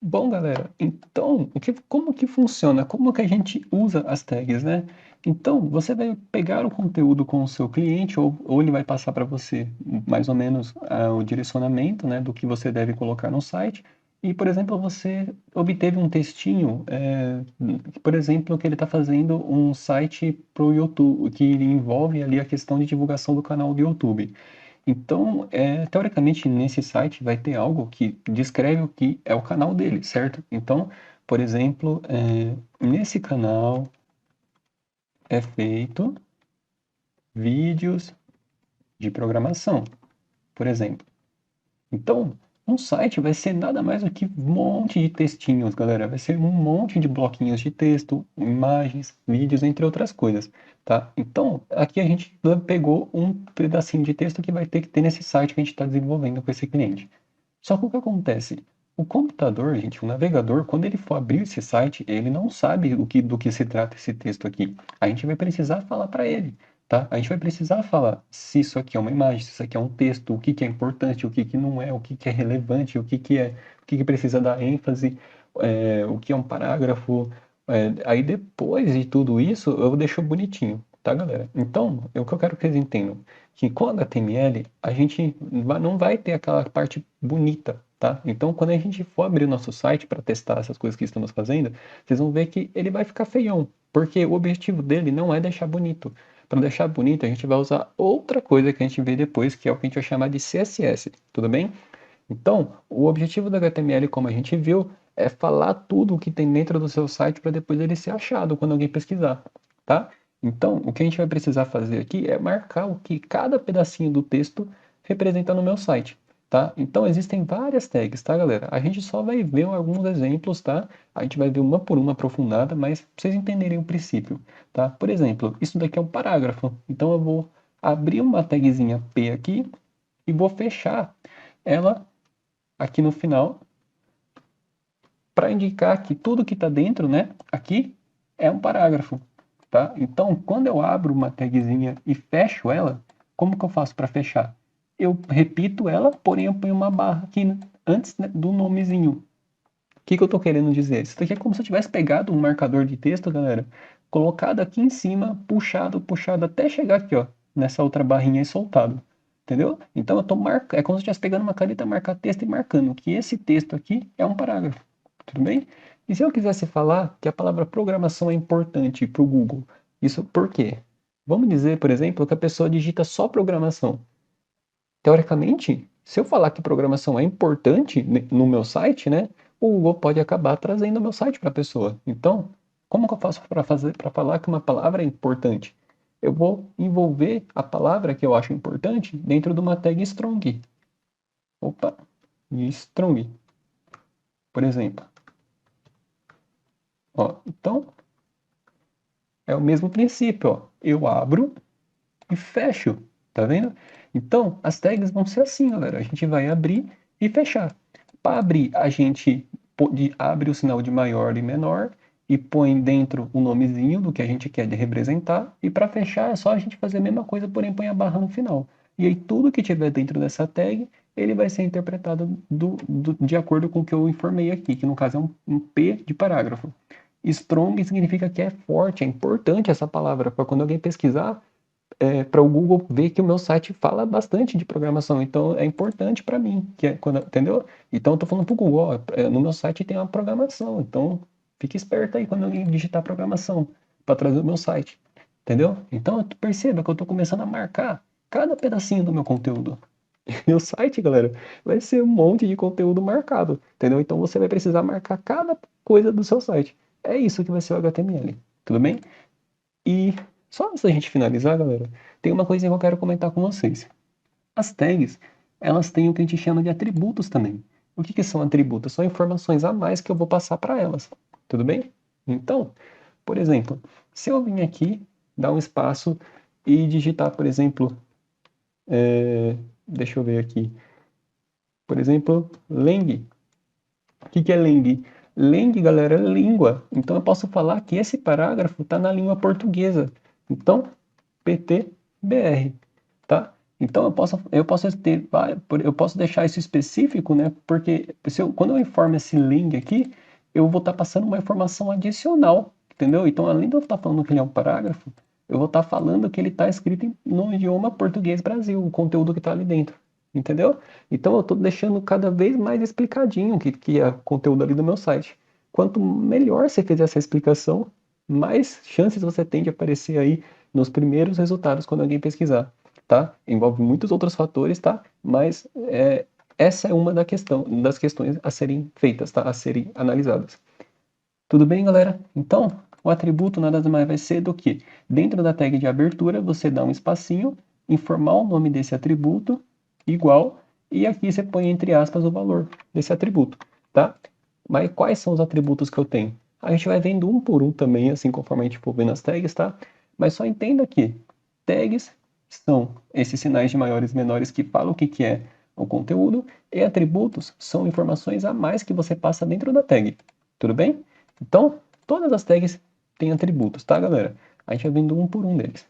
Bom, galera, então, como que funciona? Como que a gente usa as tags, né? Então, você vai pegar o conteúdo com o seu cliente ou ele vai passar para você mais ou menos o direcionamento, né, do que você deve colocar no site. E, por exemplo, você obteve um textinho, por exemplo, que ele está fazendo um site para o YouTube, que envolve ali a questão de divulgação do canal do YouTube. Então, teoricamente, nesse site vai ter algo que descreve o que é o canal dele, certo? Então, por exemplo, nesse canal é feito vídeos de programação, por exemplo. Então, um site vai ser nada mais do que um monte de textinhos, galera. Vai ser um monte de bloquinhos de texto, imagens, vídeos, entre outras coisas, tá? Então, aqui a gente pegou um pedacinho de texto que vai ter que ter nesse site que a gente está desenvolvendo com esse cliente. Só que o que acontece? O computador, gente, o navegador, quando ele for abrir esse site, ele não sabe do que se trata esse texto aqui. A gente vai precisar falar para ele, tá? A gente vai precisar falar se isso aqui é uma imagem, se isso aqui é um texto, o que que é importante, o que que não é, o que que é relevante, o que que precisa dar ênfase, o que é um parágrafo. Aí depois de tudo isso, eu deixo bonitinho, tá, galera? Então, o que eu quero que vocês entendam que com HTML a gente não vai ter aquela parte bonita, tá? Então, quando a gente for abrir o nosso site para testar essas coisas que estamos fazendo, vocês vão ver que ele vai ficar feião, porque o objetivo dele não é deixar bonito. Para deixar bonito, a gente vai usar outra coisa que a gente vê depois, que é o que a gente vai chamar de CSS, tudo bem? Então, o objetivo do HTML, como a gente viu, é falar tudo o que tem dentro do seu site para depois ele ser achado quando alguém pesquisar, tá? Então, o que a gente vai precisar fazer aqui é marcar o que cada pedacinho do texto representa no meu site, tá? Então, existem várias tags, tá, galera? A gente só vai ver alguns exemplos, tá? A gente vai ver uma por uma aprofundada, mas pra vocês entenderem o princípio, tá? Por exemplo, isso daqui é um parágrafo, então eu vou abrir uma tagzinha P aqui e vou fechar ela aqui no final para indicar que tudo que está dentro, né, aqui é um parágrafo, tá? Então, quando eu abro uma tagzinha e fecho ela, como que eu faço para fechar? Eu repito ela, porém eu ponho uma barra aqui antes, né, do nomezinho. O que que eu estou querendo dizer? Isso daqui é como se eu tivesse pegado um marcador de texto, galera, colocado aqui em cima, puxado, puxado até chegar aqui, ó, nessa outra barrinha e soltado. Entendeu? Então eu tô marcando, é como se eu estivesse pegando uma caneta, marcar texto e marcando que esse texto aqui é um parágrafo. Tudo bem? E se eu quisesse falar que a palavra programação é importante para o Google, isso por quê? Vamos dizer, por exemplo, que a pessoa digita só programação. Teoricamente, se eu falar que programação é importante no meu site, né, o Google pode acabar trazendo o meu site para a pessoa. Então, como que eu faço para falar que uma palavra é importante? Eu vou envolver a palavra que eu acho importante dentro de uma tag strong. Opa, strong, por exemplo. Ó, então, é o mesmo princípio, ó. Eu abro e fecho, tá vendo? Então, as tags vão ser assim, galera. A gente vai abrir e fechar. Para abrir, a gente abre o sinal de maior e menor e põe dentro o nomezinho do que a gente quer de representar. E para fechar, é só a gente fazer a mesma coisa, porém põe a barra no final. E aí, tudo que tiver dentro dessa tag, ele vai ser interpretado de acordo com o que eu informei aqui, que no caso é um P de parágrafo. Strong significa que é forte, é importante essa palavra, para quando alguém pesquisar, para o Google ver que o meu site fala bastante de programação, então é importante para mim, que é quando, entendeu? Então eu estou falando para o Google, ó, no meu site tem uma programação, então fique esperto aí quando alguém digitar programação para trazer o meu site, entendeu? Então perceba que eu estou começando a marcar cada pedacinho do meu conteúdo. Meu site, galera, vai ser um monte de conteúdo marcado, entendeu? Então você vai precisar marcar cada coisa do seu site. É isso que vai ser o HTML, tudo bem? E só antes da gente finalizar, galera, tem uma coisinha que eu quero comentar com vocês. As tags, elas têm o que a gente chama de atributos também. O que que são atributos? São informações a mais que eu vou passar para elas, tudo bem? Então, por exemplo, se eu vim aqui, dar um espaço e digitar, por exemplo, deixa eu ver aqui, por exemplo, Lang. O que que é Lang? Lang, galera, é língua. Então eu posso falar que esse parágrafo está na língua portuguesa. Então, PTBR, tá? Então eu posso deixar isso específico, né? Porque quando eu informo esse link aqui, eu vou estar passando uma informação adicional, entendeu? Então, além de eu estar falando que ele é um parágrafo, eu vou estar falando que ele está escrito no idioma português Brasil, o conteúdo que está ali dentro, entendeu? Então, eu estou deixando cada vez mais explicadinho que é o conteúdo ali do meu site. Quanto melhor você fizer essa explicação, mais chances você tem de aparecer aí nos primeiros resultados quando alguém pesquisar, tá? Envolve muitos outros fatores, tá? Mas essa é uma das questões a serem feitas, tá? A serem analisadas. Tudo bem, galera? Então, o atributo nada mais vai ser do que, dentro da tag de abertura, você dá um espacinho, informar o nome desse atributo, igual, e aqui você põe entre aspas o valor desse atributo, tá? Mas quais são os atributos que eu tenho? A gente vai vendo um por um também, assim conforme a gente for vendo as tags, tá? Mas só entenda que tags são esses sinais de maiores e menores que falam o que é o conteúdo, e atributos são informações a mais que você passa dentro da tag. Tudo bem? Então, todas as tags têm atributos, tá, galera? A gente vai vendo um por um deles.